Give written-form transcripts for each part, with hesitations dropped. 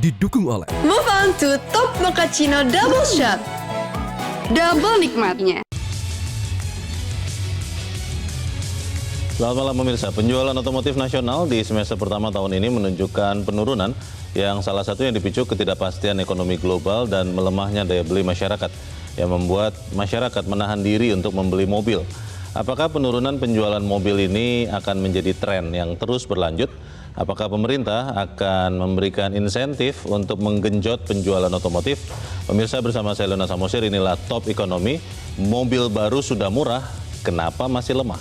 didukung oleh Move on to Top Mochaccino Double Shot. Double nikmatnya. Selamat malam pemirsa, penjualan otomotif nasional di semester pertama tahun ini menunjukkan penurunan yang salah satunya dipicu ketidakpastian ekonomi global dan melemahnya daya beli masyarakat yang membuat masyarakat menahan diri untuk membeli mobil. Apakah penurunan penjualan mobil ini akan menjadi tren yang terus berlanjut? Apakah pemerintah akan memberikan insentif untuk menggenjot penjualan otomotif? Pemirsa, bersama saya Leona Samosir, inilah Top Ekonomi. Mobil baru sudah murah, kenapa masih lemah?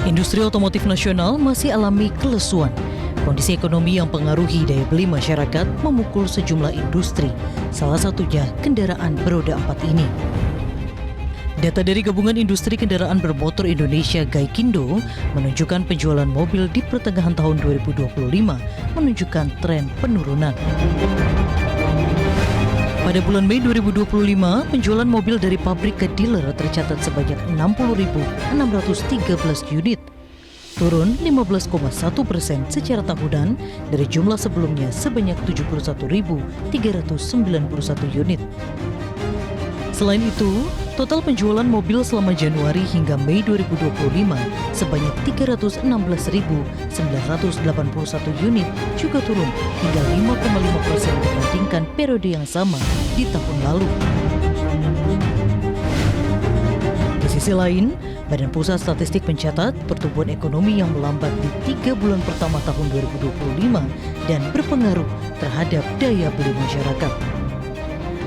Industri otomotif nasional masih alami kelesuan. Kondisi ekonomi yang pengaruhi daya beli masyarakat memukul sejumlah industri, salah satunya kendaraan beroda 4 ini. Data dari Gabungan Industri Kendaraan Bermotor Indonesia Gaikindo menunjukkan penjualan mobil di pertengahan tahun 2025 menunjukkan tren penurunan. Pada bulan Mei 2025, penjualan mobil dari pabrik ke dealer tercatat sebanyak 60.613 unit, turun 15,1% secara tahunan dari jumlah sebelumnya sebanyak 71.391 unit. Selain itu, total penjualan mobil selama Januari hingga Mei 2025 sebanyak 316.981 unit juga turun hingga 5,5% dibandingkan periode yang sama di tahun lalu. Di sisi lain, Badan Pusat Statistik mencatat pertumbuhan ekonomi yang melambat di 3 bulan pertama tahun 2025 dan berpengaruh terhadap daya beli masyarakat.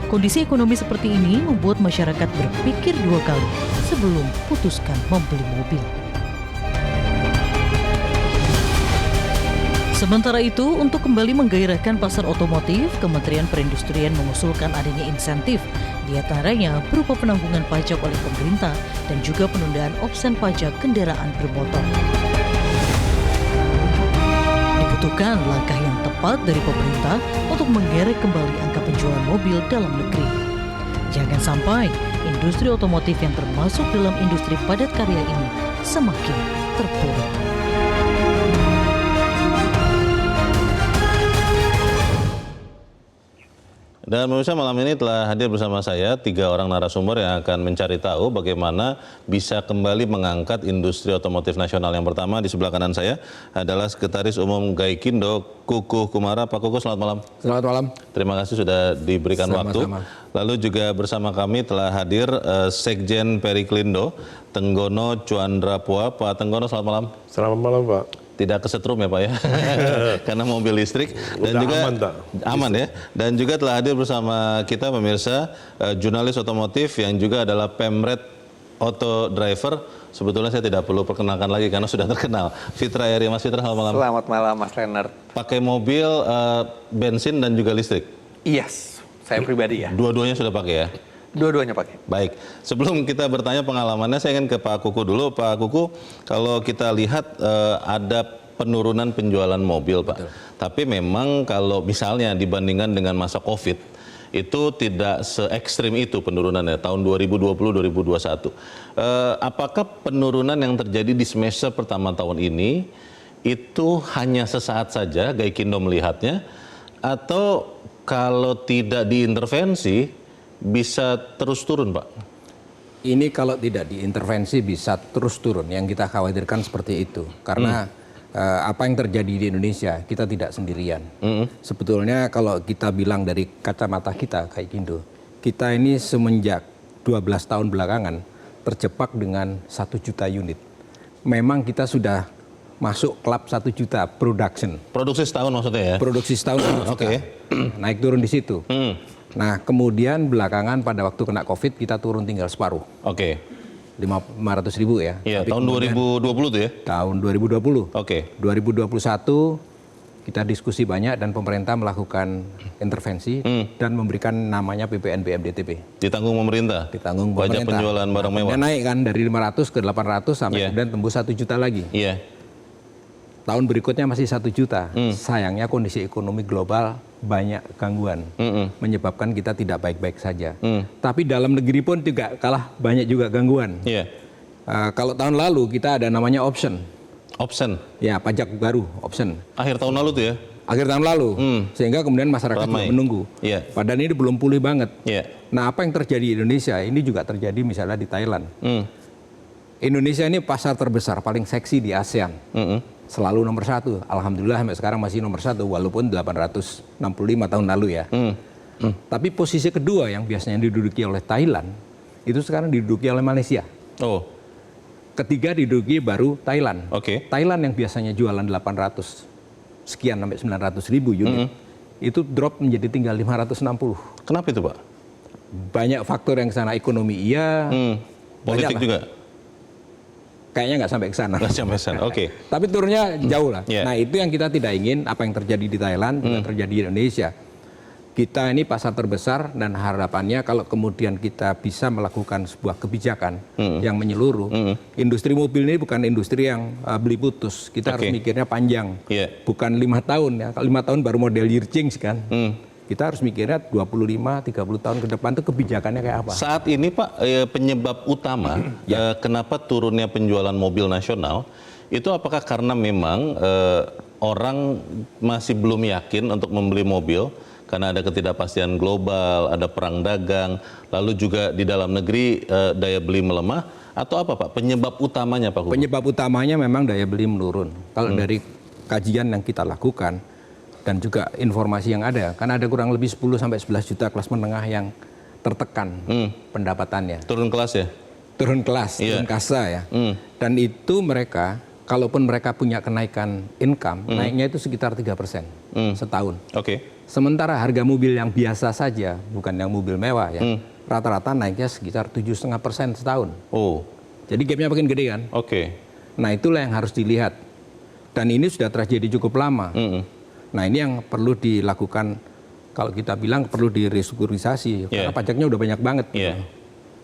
Kondisi ekonomi seperti ini membuat masyarakat berpikir 2 kali sebelum putuskan membeli mobil. Sementara itu, untuk kembali menggairahkan pasar otomotif, Kementerian Perindustrian mengusulkan adanya insentif, di antaranya berupa penanggungan pajak oleh pemerintah dan juga penundaan opsen pajak kendaraan bermotor. Dibutuhkan langkah yang tepat dari pemerintah untuk menggerek kembali angka penjualan mobil dalam negeri. Jangan sampai industri otomotif yang termasuk dalam industri padat karya ini semakin terpuruk. Dan pemirsa, malam ini telah hadir bersama saya 3 orang narasumber yang akan mencari tahu bagaimana bisa kembali mengangkat industri otomotif nasional. Yang pertama di sebelah kanan saya adalah Sekretaris Umum Gaikindo, Kukuh Kumara. Pak Kukuh, selamat malam. Selamat malam. Terima kasih sudah diberikan waktu. Lalu juga bersama kami telah hadir Sekjen Periklindo, Tenggono Cuandrapua. Pak Tenggono, selamat malam. Selamat malam, Pak. Tidak kesetrum ya Pak ya, karena mobil listrik. Dan udah juga aman ya. Dan juga telah hadir bersama kita pemirsa jurnalis otomotif yang juga adalah Pemret Auto Driver. Sebetulnya saya tidak perlu perkenalkan lagi karena sudah terkenal. Fitra Eri. Mas Fitra, selamat malam. Selamat malam Mas Renner. Pakai mobil bensin dan juga listrik? Yes, saya pribadi ya. Dua-duanya sudah pakai ya? Dua-duanya pakai. Baik, sebelum kita bertanya pengalamannya, saya ingin ke Pak Kuku dulu. Pak Kuku, kalau kita lihat ada penurunan penjualan mobil, Pak. Betul. Tapi memang kalau misalnya dibandingkan dengan masa COVID, itu tidak se-ekstrim itu penurunannya, tahun 2020-2021. Apakah penurunan yang terjadi di semester pertama tahun ini, itu hanya sesaat saja Gaikindo melihatnya, atau kalau tidak diintervensi, bisa terus turun, Pak? Ini kalau tidak diintervensi bisa terus turun. Yang kita khawatirkan seperti itu. Karena apa yang terjadi di Indonesia, kita tidak sendirian. Sebetulnya kalau kita bilang dari kacamata kita, Gaikindo, kita ini semenjak 12 tahun belakangan terjebak dengan 1 juta unit. Memang kita sudah masuk klub 1 juta production. Produksi setahun maksudnya ya? Produksi setahun. Oke. Naik turun di situ. Nah, kemudian belakangan pada waktu kena COVID kita turun tinggal separuh. Oke. 500.000 ya. Iya, tahun 2020 tuh ya? Tahun 2020. Oke. 2021 kita diskusi banyak dan pemerintah melakukan intervensi dan memberikan namanya PPNBM DTP. Ditanggung pemerintah? Ditanggung pemerintah. Pajak penjualan barang mewah? Naik kan dari 500 ke 800 sampai kemudian tembus 1 juta lagi. Iya. tahun berikutnya masih 1 juta. Sayangnya kondisi ekonomi global banyak gangguan, menyebabkan kita tidak baik-baik saja. Tapi dalam negeri pun juga kalah banyak juga gangguan. Iya. Kalau tahun lalu kita ada namanya option, ya pajak baru option. Akhir tahun lalu tuh ya? Akhir tahun lalu, sehingga kemudian masyarakat juga menunggu. Iya. Padahal ini belum pulih banget. Iya. Nah, apa yang terjadi di Indonesia ini juga terjadi misalnya di Thailand. Indonesia ini pasar terbesar, paling seksi di ASEAN. Selalu nomor 1. Alhamdulillah sampai sekarang masih nomor 1 walaupun 865 tahun lalu ya. Tapi posisi kedua yang biasanya diduduki oleh Thailand itu sekarang diduduki oleh Malaysia. Oh. Ketiga diduduki baru Thailand. Oke. Thailand yang biasanya jualan 800 sekian sampai 900 ribu unit itu drop menjadi tinggal 560. Kenapa itu, Pak? Banyak faktor yang sana, ekonomi iya, Politik banyak lah. juga? Kayaknya nggak sampai ke sana. Nggak sampai sana, oke. Tapi turunnya jauh lah. Yeah. Nah itu yang kita tidak ingin, apa yang terjadi di Thailand juga terjadi di Indonesia. Kita ini pasar terbesar dan harapannya kalau kemudian kita bisa melakukan sebuah kebijakan yang menyeluruh. Industri mobil ini bukan industri yang beli putus. Kita harus mikirnya panjang. Yeah. Bukan 5 tahun ya. Kalau 5 tahun baru model year change kan. Kita harus mikirnya 25-30 tahun ke depan itu kebijakannya kayak apa. Saat ini Pak, penyebab utama kenapa turunnya penjualan mobil nasional itu apakah karena memang orang masih belum yakin untuk membeli mobil karena ada ketidakpastian global, ada perang dagang, lalu juga di dalam negeri daya beli melemah, atau apa Pak penyebab utamanya Pak Kuku? Penyebab utamanya memang daya beli menurun. Kalau dari kajian yang kita lakukan dan juga informasi yang ada, kan ada kurang lebih 10-11 juta kelas menengah yang tertekan pendapatannya. Turun kelas ya? Turun kelas, turun kasta ya. Dan itu mereka, kalaupun mereka punya kenaikan income, naiknya itu sekitar 3% setahun. Oke. Sementara harga mobil yang biasa saja, bukan yang mobil mewah ya, rata-rata naiknya sekitar 7,5% setahun. Oh. Jadi gapnya makin gede kan? Oke. Nah itulah yang harus dilihat. Dan ini sudah terjadi cukup lama. Nah ini yang perlu dilakukan, kalau kita bilang perlu direstrukturisasi, karena pajaknya udah banyak banget.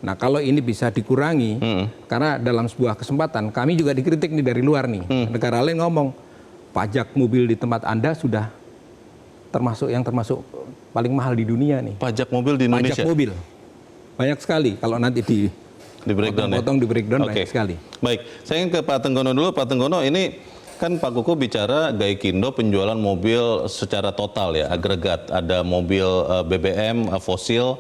Nah kalau ini bisa dikurangi, karena dalam sebuah kesempatan kami juga dikritik nih dari luar nih. Negara lain ngomong, pajak mobil di tempat Anda sudah termasuk paling mahal di dunia nih. Pajak mobil di Indonesia? Pajak mobil. Banyak sekali, kalau nanti di breakdown potong di breakdown banyak sekali. Baik, saya ingin ke Pak Tenggono dulu. Pak Tenggono, ini kan Pak Kuku bicara Gaikindo penjualan mobil secara total ya, agregat. Ada mobil BBM, fosil,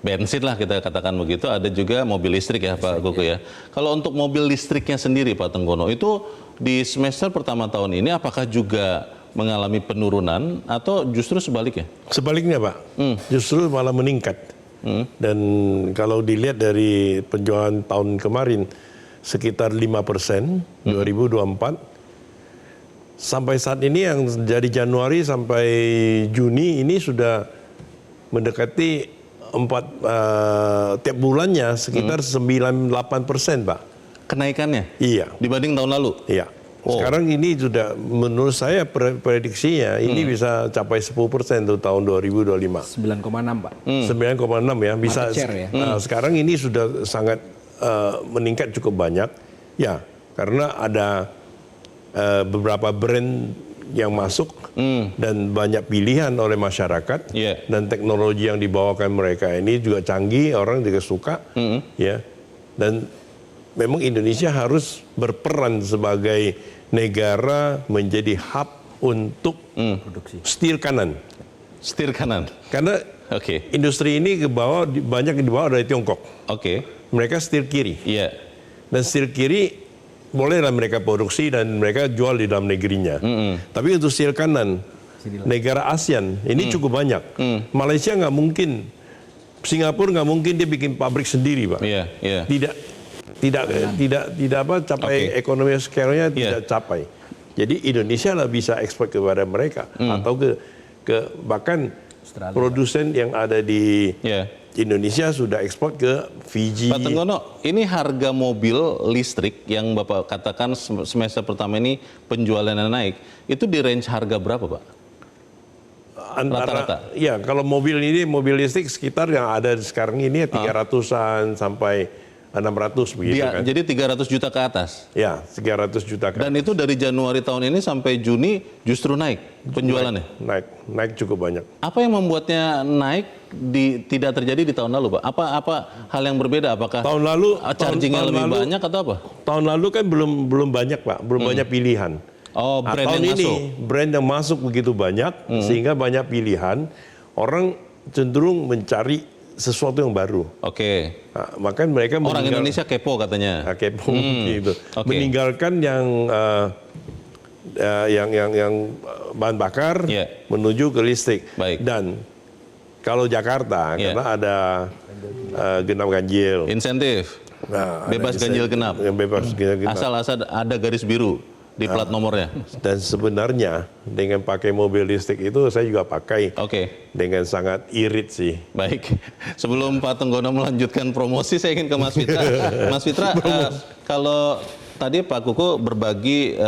bensin lah kita katakan begitu. Ada juga mobil listrik ya Pak Kuku ya. Kalau untuk mobil listriknya sendiri Pak Tenggono, itu di semester pertama tahun ini apakah juga mengalami penurunan atau justru sebaliknya? Sebaliknya Pak, justru malah meningkat. Dan kalau dilihat dari penjualan tahun kemarin sekitar 5% 2024. Sampai saat ini yang dari Januari sampai Juni ini sudah mendekati tiap bulannya sekitar 98% Pak. Kenaikannya? Iya. Dibanding tahun lalu? Iya. Sekarang ini sudah menurut saya prediksinya ini bisa capai 10% untuk tahun 2025. 9,6 Pak. 9,6 ya. Bisa. Share, ya? Sekarang ini sudah sangat meningkat cukup banyak. Ya, karena ada beberapa brand yang masuk dan banyak pilihan oleh masyarakat dan teknologi yang dibawakan mereka ini juga canggih, orang juga suka ya. Dan memang Indonesia harus berperan sebagai negara menjadi hub untuk setir kanan. Setir kanan. Karena industri ini banyak dibawa dari Tiongkok. Mereka setir kiri. Dan setir kiri bolehlah mereka produksi dan mereka jual di dalam negerinya. Tapi untuk setir kanan, negara ASEAN ini cukup banyak. Malaysia nggak mungkin, Singapura nggak mungkin dia bikin pabrik sendiri, Pak. Tidak capai ekonomi scale-nya tidak capai. Jadi Indonesia lah bisa ekspor kepada mereka atau ke bahkan Australia. Produsen yang ada di Indonesia sudah ekspor ke Fiji. Pak Tenggono, ini harga mobil listrik yang Bapak katakan semester pertama ini penjualannya naik, itu di range harga berapa, Pak? Rata-rata? Ya, kalau mobil listrik sekitar yang ada sekarang ini 300-an sampai 600 begitu kan. Jadi 300 juta ke atas. Ya, 300 juta kan. Dan itu dari Januari tahun ini sampai Juni justru naik penjualannya. Naik cukup banyak. Apa yang membuatnya naik tidak terjadi di tahun lalu, Pak? Apa hal yang berbeda? Apakah Tahun lalu chargingnya tahun lebih lalu- banyak atau apa? Tahun lalu kan belum banyak, Pak, belum banyak pilihan. Oh, Nah, brand tahun yang ini masuk. brand yang masuk begitu banyak sehingga banyak pilihan, orang cenderung mencari sesuatu yang baru. Oke. Nah, makanya mereka Orang Indonesia kepo katanya. kepo gitu. Oke. Meninggalkan yang bahan bakar Yeah. menuju ke listrik. Baik. Dan kalau Jakarta Yeah. karena ada genap ganjil. Insentif. Nah, Bebas ada ganjil genap. Yang bebas ganjil genap. Asal ada garis biru di plat nomornya. Dan sebenarnya dengan pakai mobil listrik itu saya juga pakai Oke. dengan sangat irit sih. Baik, sebelum Pak Tenggono melanjutkan promosi, saya ingin ke Mas Fitra. Mas Fitra, kalau tadi Pak Kuku berbagi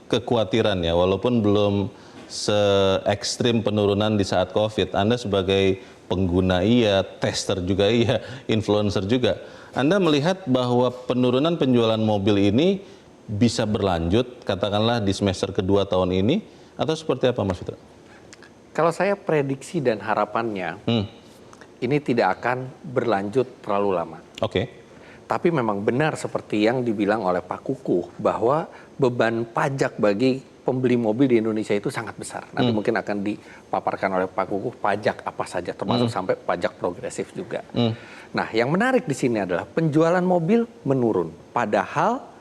kekhawatiran ya, walaupun belum se-ekstrim penurunan di saat COVID, Anda sebagai pengguna iya, tester juga iya, influencer juga, Anda melihat bahwa penurunan penjualan mobil ini bisa berlanjut, katakanlah di semester kedua tahun ini, atau seperti apa Mas Fitra? Kalau saya prediksi dan harapannya, ini tidak akan berlanjut terlalu lama. Oke. Tapi memang benar seperti yang dibilang oleh Pak Kukuh, bahwa beban pajak bagi pembeli mobil di Indonesia itu sangat besar. Nanti mungkin akan dipaparkan oleh Pak Kukuh pajak apa saja, termasuk sampai pajak progresif juga. Nah, yang menarik di sini adalah penjualan mobil menurun. Padahal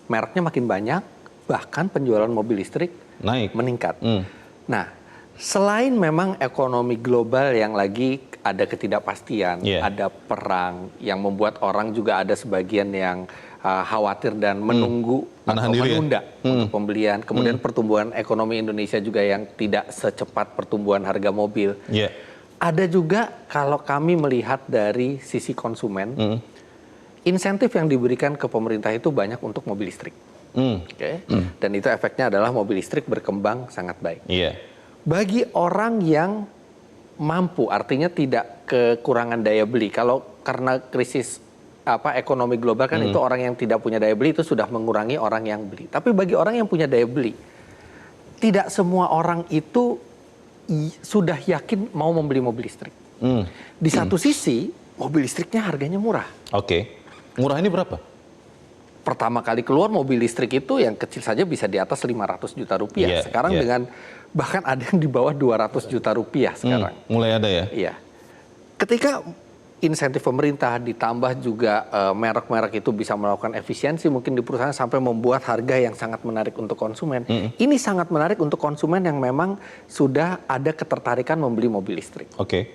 mereknya makin banyak, bahkan penjualan mobil listrik Naik. meningkat. Nah, selain memang ekonomi global yang lagi ada ketidakpastian, Yeah. ada perang yang membuat orang juga ada sebagian yang khawatir dan menunggu Menahan atau diri ya? menunda untuk pembelian. Kemudian pertumbuhan ekonomi Indonesia juga yang tidak secepat pertumbuhan harga mobil. Iya. Ada juga kalau kami melihat dari sisi konsumen, insentif yang diberikan ke pemerintah itu banyak untuk mobil listrik. Oke. Dan itu efeknya adalah mobil listrik berkembang sangat baik. Iya. Bagi orang yang mampu, artinya tidak kekurangan daya beli. Kalau karena krisis ekonomi global kan itu orang yang tidak punya daya beli itu sudah mengurangi orang yang beli. Tapi bagi orang yang punya daya beli, tidak semua orang itu sudah yakin mau membeli mobil listrik. Di satu sisi, mobil listriknya harganya murah. Oke. Murah ini berapa? Pertama kali keluar mobil listrik itu yang kecil saja bisa di atas 500 juta rupiah. Iya, Sekarang iya. dengan bahkan ada yang di bawah 200 juta rupiah sekarang. Mulai ada ya? Iya. Ketika insentif pemerintah ditambah juga merek-merek itu bisa melakukan efisiensi mungkin di perusahaan sampai membuat harga yang sangat menarik untuk konsumen. Ini sangat menarik untuk konsumen yang memang sudah ada ketertarikan membeli mobil listrik. Oke.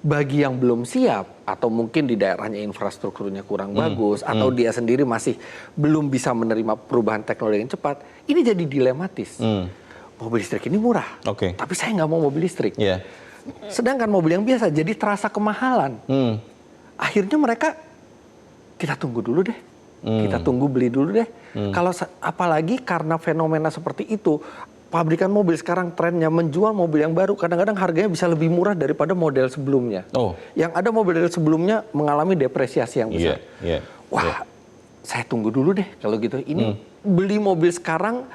Bagi yang belum siap atau mungkin di daerahnya infrastrukturnya kurang bagus atau dia sendiri masih belum bisa menerima perubahan teknologi yang cepat, ini jadi dilematis. Mobil listrik ini murah, Oke. tapi saya nggak mau mobil listrik. Iya. Sedangkan mobil yang biasa jadi terasa kemahalan. Akhirnya mereka kita tunggu dulu deh, kita tunggu beli dulu deh. Kalau apalagi karena fenomena seperti itu, pabrikan mobil sekarang trennya menjual mobil yang baru kadang-kadang harganya bisa lebih murah daripada model sebelumnya. Oh. Yang ada model sebelumnya mengalami depresiasi yang besar. Iya. Wah, saya tunggu dulu deh kalau gitu. Ini beli mobil sekarang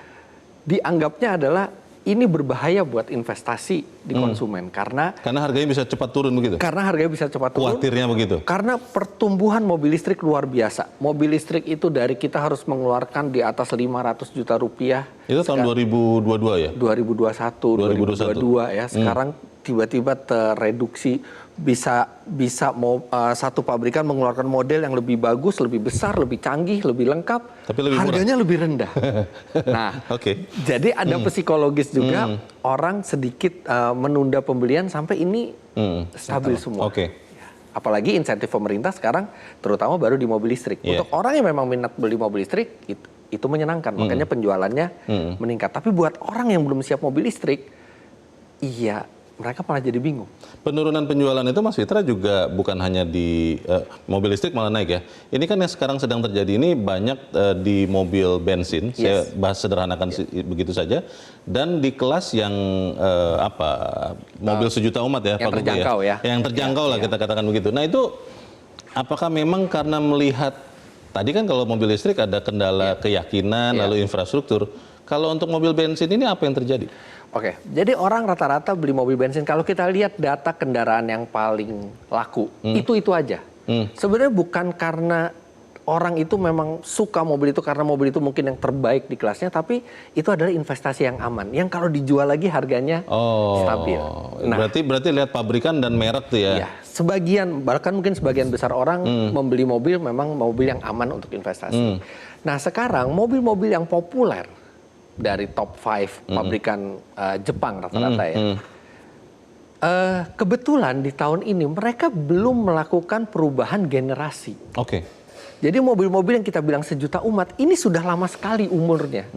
dianggapnya adalah ini berbahaya buat investasi di konsumen karena Karena harganya bisa cepat turun begitu? harganya bisa cepat turun. Khawatirnya begitu? Karena pertumbuhan mobil listrik luar biasa. Mobil listrik itu dari kita harus mengeluarkan di atas 500 juta rupiah. Itu tahun 2022 ya? 2021, 2022 ya. Sekarang tiba-tiba tereduksi bisa satu pabrikan mengeluarkan model yang lebih bagus, lebih besar, lebih canggih, lebih lengkap. Tapi lebih murah. Harganya lebih rendah. Nah, Oke. jadi ada psikologis juga orang sedikit menunda pembelian sampai ini stabil semua. Oke. Apalagi insentif pemerintah sekarang terutama baru di mobil listrik. Yeah. Untuk orang yang memang minat beli mobil listrik itu menyenangkan, makanya penjualannya meningkat. Tapi buat orang yang belum siap mobil listrik, iya mereka malah jadi bingung. Penurunan penjualan itu Mas Fitra juga bukan hanya di mobil listrik malah naik ya. Ini kan yang sekarang sedang terjadi ini banyak di mobil bensin. Saya bahas sederhanakan begitu saja. Dan di kelas yang mobil sejuta umat ya, Yang Pak Kuku terjangkau ya. Yang terjangkau lah kita katakan begitu. Nah itu apakah memang karena melihat tadi kan kalau mobil listrik ada kendala keyakinan lalu infrastruktur. Kalau untuk mobil bensin ini apa yang terjadi? Oke, jadi orang rata-rata beli mobil bensin. Kalau kita lihat data kendaraan yang paling laku, itu aja. Sebenarnya bukan karena orang itu memang suka mobil itu karena mobil itu mungkin yang terbaik di kelasnya, tapi itu adalah investasi yang aman. Yang kalau dijual lagi harganya stabil. Nah, berarti lihat pabrikan dan merek tuh ya? Ya, sebagian bahkan mungkin sebagian besar orang membeli mobil memang mobil yang aman untuk investasi. Nah sekarang mobil-mobil yang populer dari top 5 pabrikan Jepang rata-rata ya. Kebetulan di tahun ini mereka belum melakukan perubahan generasi. Oke. Jadi mobil-mobil yang kita bilang sejuta umat ini sudah lama sekali umurnya.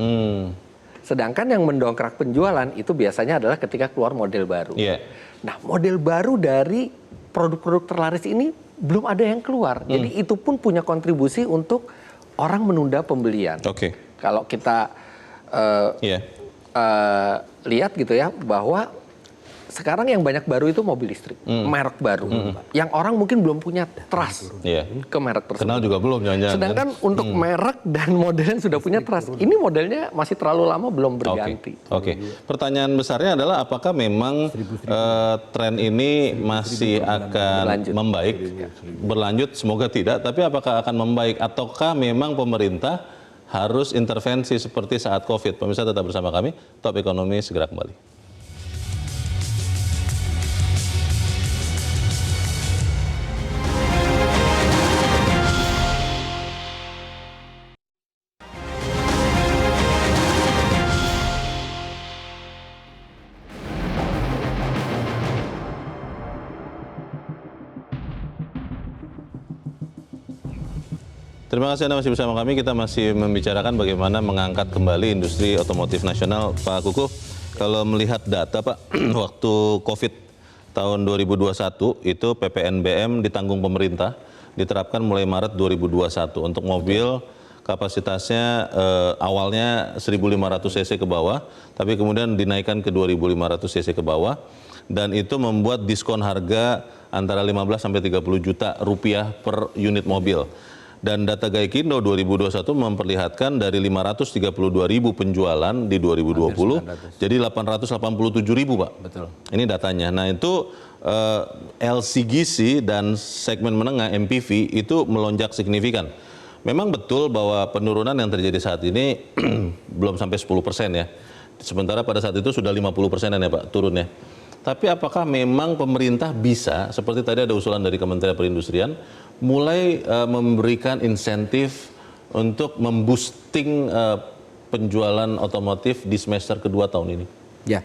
Sedangkan yang mendongkrak penjualan itu biasanya adalah ketika keluar model baru. Yeah. Nah model baru dari produk-produk terlaris ini belum ada yang keluar. Jadi itu pun punya kontribusi untuk orang menunda pembelian. Oke. Kalau kita lihat gitu ya bahwa sekarang yang banyak baru itu mobil listrik, merek baru, yang orang mungkin belum punya trust ke merek tersebut. Kenal juga belum jangan-jangan. Sedangkan untuk merek dan model yang sudah punya trust, ini modelnya masih terlalu lama belum berganti. Oke. Pertanyaan besarnya adalah apakah memang tren ini masih akan membaik, berlanjut? Semoga tidak. Tapi apakah akan membaik ataukah memang pemerintah harus intervensi seperti saat COVID? Pemirsa tetap bersama kami. Top Ekonomi segera kembali. Terima kasih Anda masih bersama kami. Kita masih membicarakan bagaimana mengangkat kembali industri otomotif nasional. Pak Kukuh, kalau melihat data Pak, waktu COVID tahun 2021 itu PPNBM ditanggung pemerintah, diterapkan mulai Maret 2021 untuk mobil kapasitasnya awalnya 1.500 cc ke bawah, tapi kemudian dinaikkan ke 2.500 cc ke bawah, dan itu membuat diskon harga antara 15 sampai 30 juta rupiah per unit mobil. Dan data Gaikindo 2021 memperlihatkan dari 532 ribu penjualan di 2020 jadi 887 ribu Pak. Betul. Ini datanya. Nah itu LCGC dan segmen menengah MPV itu melonjak signifikan. Memang betul bahwa penurunan yang terjadi saat ini belum sampai 10% ya. Sementara pada saat itu sudah 50%-an ya Pak turunnya. Tapi apakah memang pemerintah bisa, seperti tadi ada usulan dari Kementerian Perindustrian, mulai memberikan insentif untuk memboosting penjualan otomotif di semester kedua tahun ini? Ya,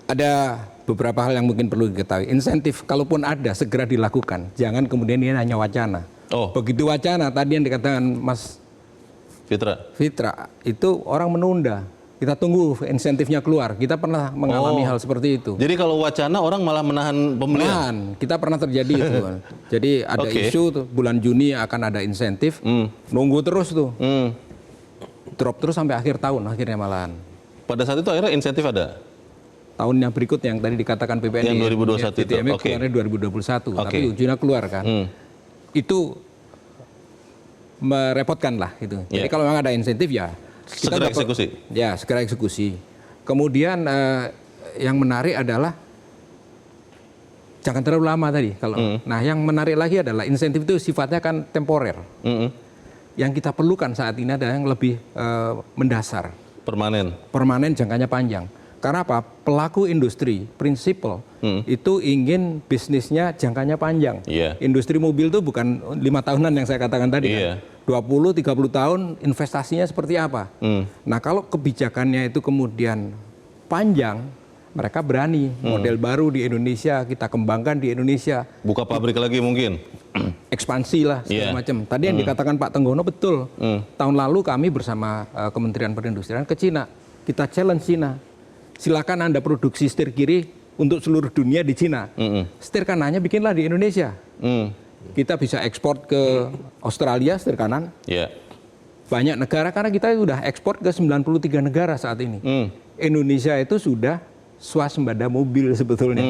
ada beberapa hal yang mungkin perlu diketahui. Insentif, kalaupun ada, segera dilakukan. Jangan kemudian ini hanya wacana. Begitu wacana, tadi yang dikatakan Mas Fitra, itu orang menunda. Kita tunggu insentifnya keluar. Kita pernah mengalami hal seperti itu. Jadi kalau wacana orang malah menahan pembelian? Kita pernah terjadi itu. Jadi ada isu tuh, bulan Juni akan ada insentif. Nunggu terus tuh. Drop terus sampai akhir tahun akhirnya malahan. Pada saat itu akhirnya insentif ada? Tahun yang berikut yang tadi dikatakan PPN yang 2021 itu. Keluarnya 2021. Tapi ujungnya keluar kan. Itu merepotkan lah gitu. Jadi kalau memang ada insentif ya segera eksekusi. Ya, segera eksekusi. Kemudian yang menarik adalah jangan terlalu lama tadi. Nah, yang menarik lagi adalah insentif itu sifatnya kan temporer. Yang kita perlukan saat ini adalah yang lebih mendasar. Permanen, jangkanya panjang. Karena apa? Pelaku industri, prinsipal, itu ingin bisnisnya jangkanya panjang. Industri mobil itu bukan 5 tahunan yang saya katakan tadi kan. 20-30 tahun investasinya seperti apa. Nah kalau kebijakannya itu kemudian panjang, mereka berani model baru di Indonesia, kita kembangkan di Indonesia. Buka pabrik lagi mungkin? Ekspansi lah segala macam. Tadi yang dikatakan Pak Tenggono betul. Tahun lalu kami bersama Kementerian Perindustrian ke Cina. Kita challenge Cina. Silakan Anda produksi setir kiri untuk seluruh dunia di Cina. Setir kanannya bikinlah di Indonesia. Kita bisa ekspor ke Australia setir kanan. Banyak negara karena kita sudah ekspor ke 93 negara saat ini. Indonesia itu sudah swasembada mobil sebetulnya.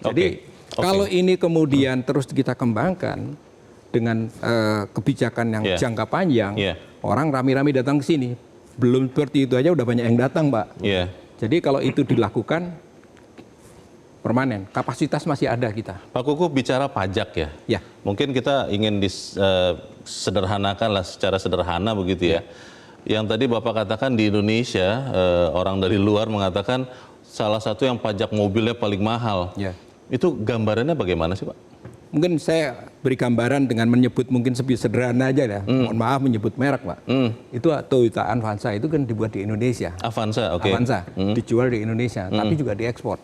Jadi kalau ini kemudian terus kita kembangkan, dengan kebijakan yang Iya. jangka panjang, Iya. orang rame-rame datang ke sini. Belum seperti itu aja udah banyak yang datang, Pak. Iya. Jadi kalau itu dilakukan permanen, kapasitas masih ada kita. Pak Kuku bicara pajak ya. Ya. Mungkin kita ingin sederhanakan lah secara sederhana begitu ya. Yang tadi Bapak katakan di Indonesia orang dari luar mengatakan salah satu yang pajak mobilnya paling mahal. Ya. Itu gambarannya bagaimana sih Pak? Mungkin saya beri gambaran dengan menyebut mungkin sederhana aja ya. Mohon maaf menyebut merek, Pak. Itu Toyota Avanza itu kan dibuat di Indonesia. Avanza, oke. Avanza dijual di Indonesia, tapi juga diekspor.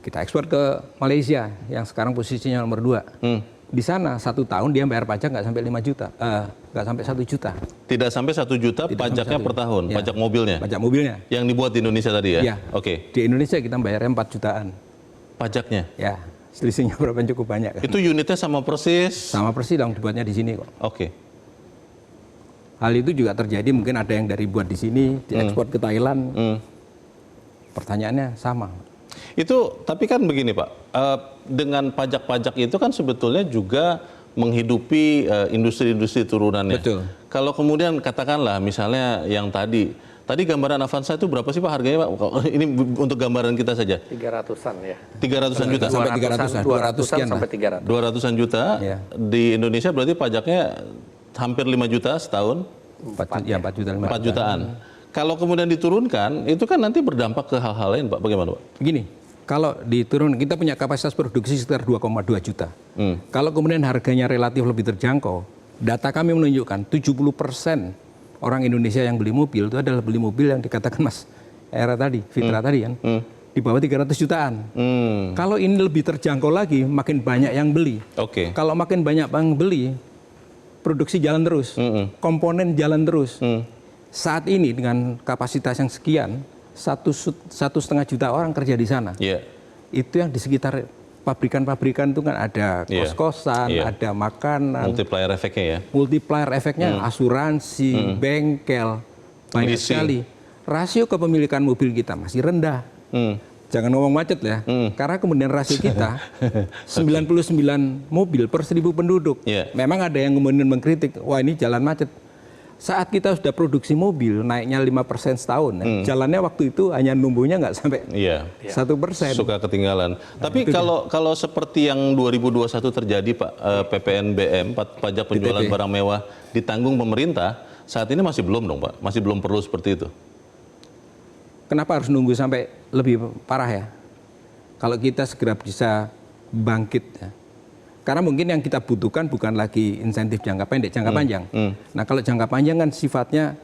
Kita ekspor ke Malaysia yang sekarang posisinya nomor 2. Di sana 1 tahun dia bayar pajak nggak sampai 5 juta, nggak sampai 1 juta. Tidak sampai 1 juta Tidak pajaknya sampai per tahun, Ya. pajak mobilnya. Pajak mobilnya. Yang dibuat di Indonesia tadi ya? Ya. Oke. Di Indonesia kita bayarnya 4 jutaan. Pajaknya. Ya, selisihnya berapa cukup banyak kan? Itu unitnya sama persis. Sama persis dong dibuatnya di sini kok. Oke. Hal itu juga terjadi mungkin ada yang dari buat di sini, diekspor ke Thailand. Pertanyaannya sama. Itu tapi kan begini Pak, dengan pajak-pajak itu kan sebetulnya juga menghidupi industri-industri turunannya. Betul. Kalau kemudian katakanlah misalnya yang tadi gambaran Avanza itu berapa sih Pak harganya Pak? Ini untuk gambaran kita saja. 300-an ya. 300-an juta. Sampai 300-an, 200 sekian sampai lah. 300. 200-an juta. Ya. Di Indonesia berarti pajaknya hampir 5 juta setahun. 4 juta, 4 jutaan. Kalau kemudian diturunkan, itu kan nanti berdampak ke hal-hal lain Pak. Bagaimana Pak? Begini, kalau diturun kita punya kapasitas produksi sekitar 2,2 juta. Kalau kemudian harganya relatif lebih terjangkau, data kami menunjukkan 70% orang Indonesia yang beli mobil itu adalah beli mobil yang dikatakan Mas Era tadi, Fitra tadi kan, di bawah 300 jutaan. Kalau ini lebih terjangkau lagi, makin banyak yang beli. Oke. Kalau makin banyak yang beli, produksi jalan terus, komponen jalan terus. Saat ini dengan kapasitas yang sekian, 1,5 juta orang kerja di sana. Iya. Itu yang di sekitar pabrikan-pabrikan itu kan ada Iya. kos-kosan, Iya. ada makanan, Multiplier efeknya ya. multiplier efeknya, asuransi, bengkel, banyak Leasing. sekali. Rasio kepemilikan mobil kita masih rendah. Jangan ngomong macet ya, karena kemudian rasio kita 99 mobil per 1.000 penduduk. Iya. Memang ada yang kemudian mengkritik, wah ini jalan macet. Saat kita sudah produksi mobil naiknya 5% setahun, jalannya waktu itu hanya numbuhnya nggak sampai Iya. 1%. Suka ketinggalan. Tapi kalau seperti yang 2021 terjadi Pak, PPNBM, pajak penjualan PPP. barang mewah ditanggung pemerintah, saat ini masih belum dong Pak? Masih belum perlu seperti itu? Kenapa harus nunggu sampai lebih parah ya? Kalau kita segera bisa bangkit ya. Karena mungkin yang kita butuhkan bukan lagi insentif jangka pendek, jangka panjang. Nah kalau jangka panjang kan sifatnya,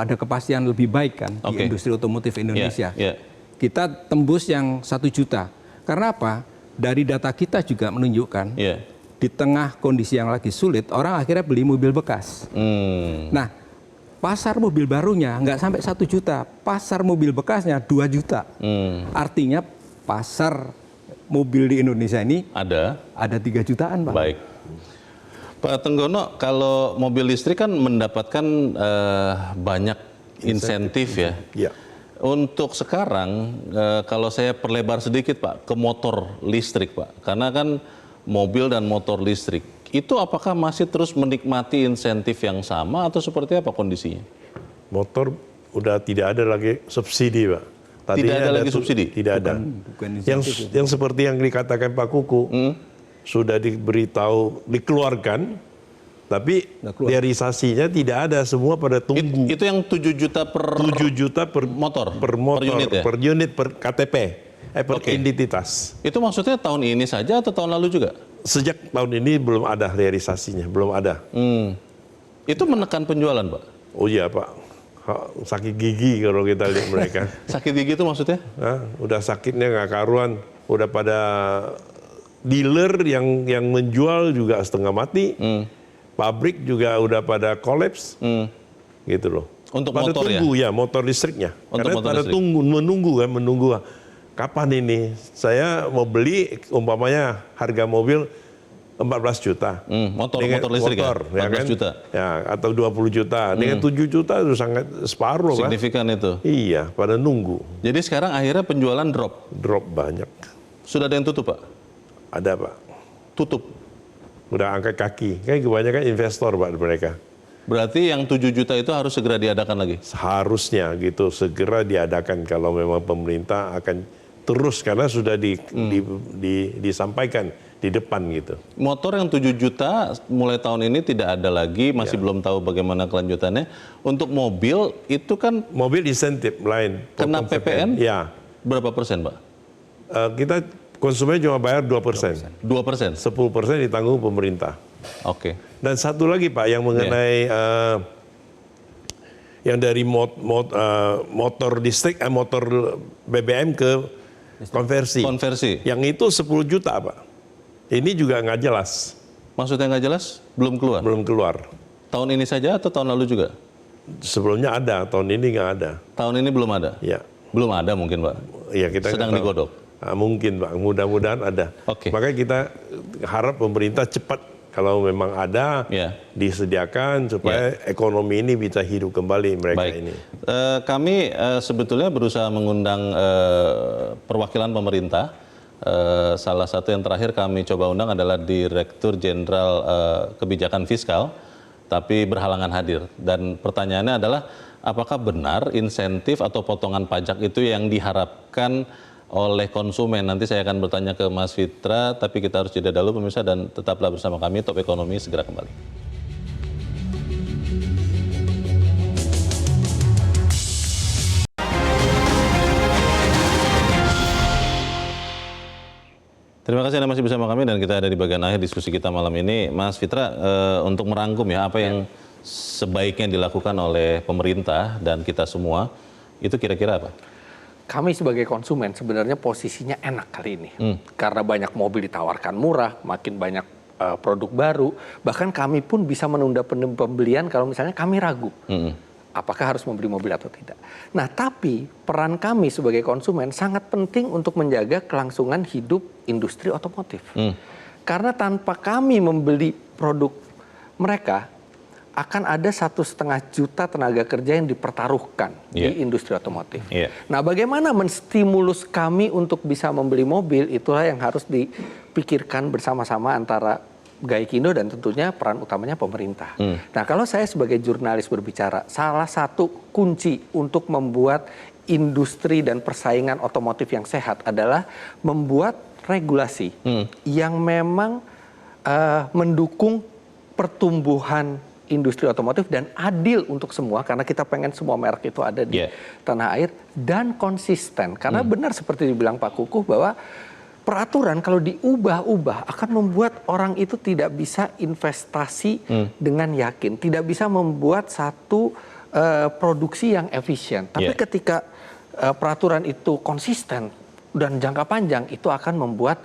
ada kepastian lebih baik kan Oke. di industri otomotif Indonesia. Iya. Kita tembus yang 1 juta. Karena apa? Dari data kita juga menunjukkan, Iya. di tengah kondisi yang lagi sulit, orang akhirnya beli mobil bekas. Nah, pasar mobil barunya nggak sampai 1 juta, pasar mobil bekasnya 2 juta. Artinya pasar mobil di Indonesia ini Ada. 3 jutaan, Pak. Baik. Pak Tenggono, kalau mobil listrik kan mendapatkan banyak insentif ya. Ya. Untuk sekarang, kalau saya perlebar sedikit Pak, ke motor listrik Pak. Karena kan mobil dan motor listrik, itu apakah masih terus menikmati insentif yang sama atau seperti apa kondisinya? Motor udah tidak ada lagi subsidi, Pak. Tidak ada lagi subsidi? Tidak ada. Bukan Yang seperti yang dikatakan Pak Kuku, sudah diberitahu dikeluarkan, tapi Nggak keluar. realisasinya tidak ada, semua pada tunggu. Itu yang 7 juta per 7 juta per motor? per motor, Per unit ya? per unit, per KTP, per Oke. identitas. Itu maksudnya tahun ini saja atau tahun lalu juga? Sejak tahun ini belum ada realisasinya, belum ada. Itu menekan penjualan Pak? Oh iya Pak, sakit gigi kalau kita lihat mereka. Sakit gigi itu maksudnya? Hah? Udah sakitnya nggak karuan, udah pada dealer yang menjual juga setengah mati, pabrik juga udah pada kolaps, gitu loh. Untuk pada motor tunggu ya, motor listriknya. Untuk Karena motor pada listrik. menunggu kapan ini saya mau beli umpamanya harga mobil 14 juta. Motor Dengan listrik motor, ya? 14 juta. Ya, atau 20 juta. Dengan 7 juta itu sangat separuh kan. Signifikan itu. Iya, pada nunggu. Jadi sekarang akhirnya penjualan drop. Drop banyak. Sudah ada yang tutup Pak? Ada Pak. Tutup. udah angkat kaki. Kan kebanyakan investor Pak mereka. Berarti yang 7 juta itu harus segera diadakan lagi? Seharusnya gitu segera diadakan kalau memang pemerintah akan terus karena sudah disampaikan di depan gitu. Motor yang 7 juta mulai tahun ini tidak ada lagi, masih belum tahu bagaimana kelanjutannya. Untuk mobil itu kan Mobil insentif lain. kena potong PPN? Ya. Berapa persen, Pak? Kita konsumen cuma bayar 2%. 2%? 10% ditanggung pemerintah. Oke. Dan satu lagi Pak yang mengenai yang dari motor listrik, motor BBM ke konversi. Konversi? Yang itu 10 juta Pak. Ini juga nggak jelas. Maksudnya nggak jelas? Belum keluar? Belum keluar. Tahun ini saja atau tahun lalu juga? Sebelumnya ada, tahun ini nggak ada. Tahun ini belum ada? Ya. Belum ada mungkin, Pak? Ya kita Sedang nggak tahu. digodok? Mungkin Pak, mudah-mudahan ada. Oke. Makanya kita harap pemerintah cepat kalau memang ada Ya. disediakan supaya ekonomi ini bisa hidup kembali mereka Baik. ini. Kami sebetulnya berusaha mengundang perwakilan pemerintah. Salah satu yang terakhir kami coba undang adalah Direktur Jenderal Kebijakan Fiskal, tapi berhalangan hadir. Dan pertanyaannya adalah, apakah benar insentif atau potongan pajak itu yang diharapkan oleh konsumen? Nanti saya akan bertanya ke Mas Fitra, tapi kita harus jeda dulu pemirsa, dan tetaplah bersama kami. Top Ekonomi segera kembali. Terima kasih Anda masih bersama kami dan kita ada di bagian akhir diskusi kita malam ini. Mas Fitra, untuk merangkum ya apa yang sebaiknya dilakukan oleh pemerintah dan kita semua, itu kira-kira apa? Kami sebagai konsumen sebenarnya posisinya enak kali ini. Karena banyak mobil ditawarkan murah, makin banyak produk baru, bahkan kami pun bisa menunda pembelian kalau misalnya kami ragu. Apakah harus membeli mobil atau tidak. Nah, tapi peran kami sebagai konsumen sangat penting untuk menjaga kelangsungan hidup industri otomotif. Karena tanpa kami membeli produk mereka, akan ada 1,5 juta tenaga kerja yang dipertaruhkan di industri otomotif. Nah, bagaimana menstimulus kami untuk bisa membeli mobil, itulah yang harus dipikirkan bersama-sama antara Gaikindo dan tentunya peran utamanya pemerintah. Nah, kalau saya sebagai jurnalis berbicara, salah satu kunci untuk membuat industri dan persaingan otomotif yang sehat adalah membuat regulasi yang memang mendukung pertumbuhan industri otomotif dan adil untuk semua, karena kita pengen semua merek itu ada di tanah air, dan konsisten. Karena benar seperti dibilang Pak Kukuh bahwa peraturan kalau diubah-ubah akan membuat orang itu tidak bisa investasi dengan yakin, tidak bisa membuat satu produksi yang efisien. Tapi ketika peraturan itu konsisten dan jangka panjang, itu akan membuat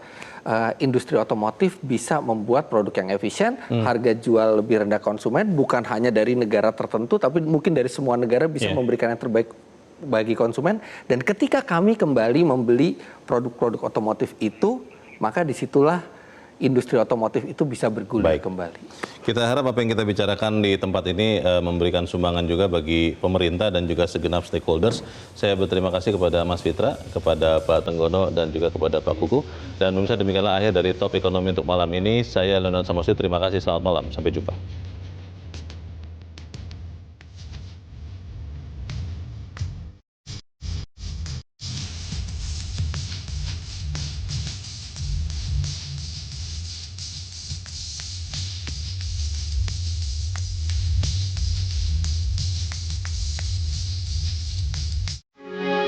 industri otomotif bisa membuat produk yang efisien, harga jual lebih rendah konsumen, bukan hanya dari negara tertentu, tapi mungkin dari semua negara bisa memberikan yang terbaik bagi konsumen. Dan ketika kami kembali membeli produk-produk otomotif itu, maka disitulah industri otomotif itu bisa bergulir kembali. Kita harap apa yang kita bicarakan di tempat ini memberikan sumbangan juga bagi pemerintah dan juga segenap stakeholders. Saya berterima kasih kepada Mas Fitra, kepada Pak Tenggono, dan juga kepada Pak Kukuh. Dan pemirsa, demikianlah akhir dari Top Ekonomi untuk malam ini. Saya Leonard Samosir, terima kasih, selamat malam, sampai jumpa.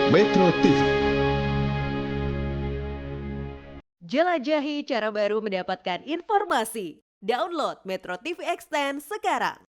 Metro TV. Jelajahi cara baru mendapatkan informasi. Download Metro TV Extend sekarang.